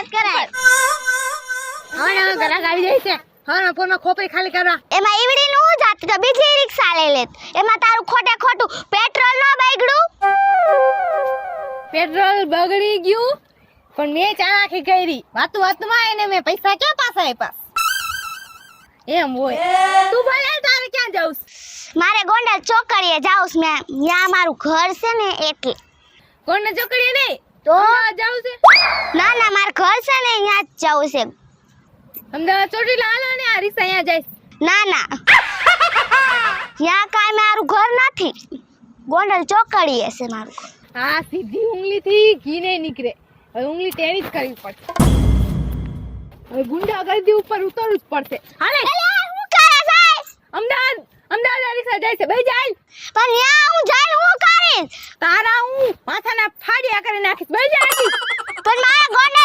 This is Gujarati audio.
વાત કરાય. હવે ઘરા ગાડી જાય છે. હા ફોનમાં ખોપરી ખાલી કરવા. એમાં ઈવડી નું જાત કે બીજી રિક્ષા લઈ લેત. એમાં તારું ખોટું પેટ્રોલ નો બગડ્યું. પેટ્રોલ બગડી ગયું પણ મેં ચાલાકી કરી. વાતમાં એને મેં પૈસા ક્યાં પાછા આપ્યા? એમ હોય. તું બોલે તારે ક્યાં જાઉસ? મારે ગોંડલ ચોકડીએ જાઉં છું મેં. ત્યાં મારું ઘર છે ને એટલે. કોને ચોકડીએ નહીં તો જાઉં છે. ના મારું ઘર છે ને ત્યાં જ જાઉં છે. અમદાવાદ ચોટીલા હાલો ને આ રિક્ષા અહીંયા જાય. ના ત્યાં કાંઈ મારું ઘર નથી. ગોંડલ ચોકડીએ છે મારું ઘર. હા સીધી ઉંગલી થી ઘી નહીં નીકળે. હવે ઉંગલી ટેણી જ કરવી પડશે. હવે ગુંડાગર્દી ઉપર ઉતરવું જ પડશે. હાલે હું કરે છે? અમદાવાદ રિક્ષા જાય છે. ભાઈ જાય પણ ત્યાં હું જઈને હું કરીશ? તારા હું માથાના ફાડ્યા કરી નાખીશ. ભાઈ જાય પણ મારા ગોંડલ